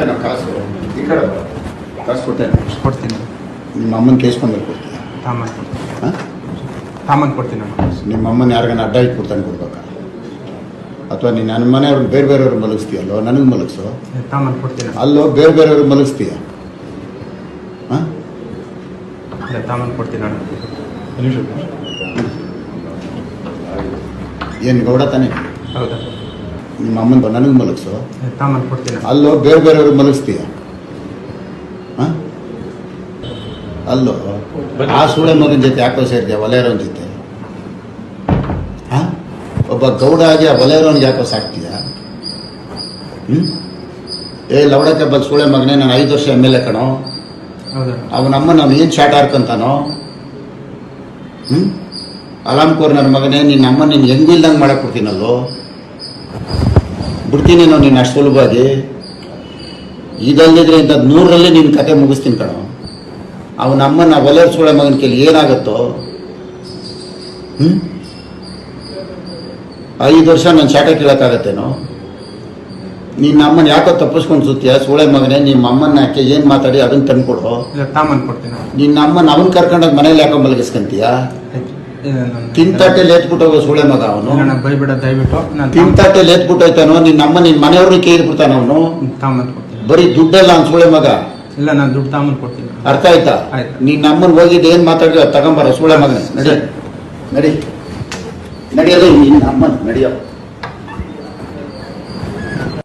ಕೊಡ್ತೇನೆ ಕಾಸು ಈ ಕಡೆ ಕಾಸು ಕೊಡ್ತೀನಿ. ನಿಮ್ಮ ಅಮ್ಮನ ಕೇಸ್ಕೊಂಡ್ಮೇಲೆ ಕೊಡ್ತೀಯ? ತಾಮನ್ ಕೊಡ್ತೀನಿ. ನಿಮ್ಮ ಅಮ್ಮನ ಯಾರಿಗಾನ ಅಡ್ಡ ಇಟ್ಬಿಡ್ತಾನೆ ಕೊಡ್ಬೇಕಾ? ಅಥವಾ ನೀನು ನನ್ನ ಮನೆಯವ್ರನ್ನ ಬೇರೆಯವ್ರಿಗೆ ಮಲಗಿಸ್ತೀಯಲ್ಲೋ, ನನಗೆ ಮಲಗಿಸೋ. ತಾಮನ್ ಕೊಡ್ತೀನಿ. ಅಲ್ಲೋ ಬೇರೆಯವ್ರಿಗೆ ಮಲಗಿಸ್ತೀಯ? ತಾಮನ್ ಕೊಡ್ತೀನಿ. ಏನು ಗೌಡ ತಾನೆ? ಹೌದಾ? ನಿಮ್ಮ ಅಮ್ಮನ ನನಗೆ ಮಲಗಿಸೋ. ತಾಮನ್ ಕೊಡ್ತೀನಿ. ಅಲ್ಲೋ ಬೇರೆಯವ್ರಿಗೆ ಮಲಗಿಸ್ತೀಯ? ಅಲ್ಲೋ ಆ ಸೂಳೆ ಮಗನ ಜೊತೆ ಯಾಕೋ ಸೇರಿದೆ ಒಲೆಯರೋನ ಜೊತೆ? ಒಬ್ಬ ಗೌಡ ಆಗಿ ಆ ಒಲೆಯರೋನಿಗೆ ಯಾಕೋ ಸಾಕ್ತೀಯ? ಏ ಲವಡಕ್ಕೆ ಬಲ್ ಸೂಳೆ ಮಗನೇ, ನಾನು 5 ವರ್ಷ MLA ಕಣೋ. ಅವನಮ್ಮ ನಾನು ಏನು ಶಾಟ್ ಹಾರ್ಕಂತಾನೋ? ಅಲಾಮ್ಕೋರ್ ನನ್ನ ಮಗನೇ, ನಿನ್ನ ಅಮ್ಮ ನೀನು ಹೆಂಗೂ ಇಲ್ದಂಗೆ ಮಾಡಕ್ಕೆ ಕೊಡ್ತೀನಲ್ಲೋ. ಬಿಡ್ತೀನೇನೋ ನೀನು ಅಷ್ಟು ಸುಲಭವಾಗಿ. ಇದಲ್ಲಿದ್ರೆ ಇಂಥದ್ದು 100ರಲ್ಲಿ ನಿನ್ನ ಕತೆ ಮುಗಿಸ್ತೀನಿ ಕಣೋ. ಅವನಮ್ಮನ ಒಲೆಯರ್ ಸೂಳೆ ಮಗನ ಕೇಳಿ ಏನಾಗುತ್ತೋ? 5 ವರ್ಷ ನಾನು ಶಾಟ ಕೇಳೋಕ್ಕಾಗತ್ತೇನೋ? ನಿನ್ನ ಅಮ್ಮನ ಯಾಕೋ ತಪ್ಪಿಸ್ಕೊಂಡು ಸುತ್ತೀಯ ಸೂಳೆ ಮಗನೇ? ನಿಮ್ಮ ಅಮ್ಮನ ಯಾಕೆ ಏನು ಮಾತಾಡಿ ಅದನ್ನು ತಂದ್ಕೊಡು. ನಿನ್ನ ಅಮ್ಮನ ಅವನ್ ಕರ್ಕೊಂಡಾಗ ಮನೇಲಿ ಯಾಕೋ ಮಲಗಿಸ್ಕೊಂತೀಯ? ತಿಂತಾಟೆಲ್ಲಿ ಎತ್ಬಿಟ್ಟು ಹೋಗೋ ಸೂಳೆ ಮಗ ಅವನು. ತಿಂತಾಟೆಲ್ಲಿ ಎತ್ಬಿಟ್ಟು ಹೋಯ್ತಾನೋ ನಿನ್ನ ಅಮ್ಮ, ನಿನ್ನ ಮನೆಯವ್ರನ್ನ ಕೇಳ್ಬಿಡ್ತಾನ ಅವನು. ಬರೀ ದುಡ್ಡಲ್ಲ ಅವ್ನು ಸೂಳೆ ಮಗ. ಇಲ್ಲ, ನಾನು ದುಡ್ಡು ತಾಮನ್ ಕೊಡ್ತೀನಿ. ಅರ್ಥ ಆಯ್ತಾ? ನಿನ್ನ ಅಮ್ಮನ ಹೋಗಿದ್ದು ಏನು ಮಾತಾಡಿದ್ರೆ ತಗೊಂಬಾರ ಸೂಳೆ ಮಗನೇ. ನಡಿ ನಡಿ ನಡಿಯೋದು ನಿನ್ನ ಅಮ್ಮನ ನಡಿಯೋ.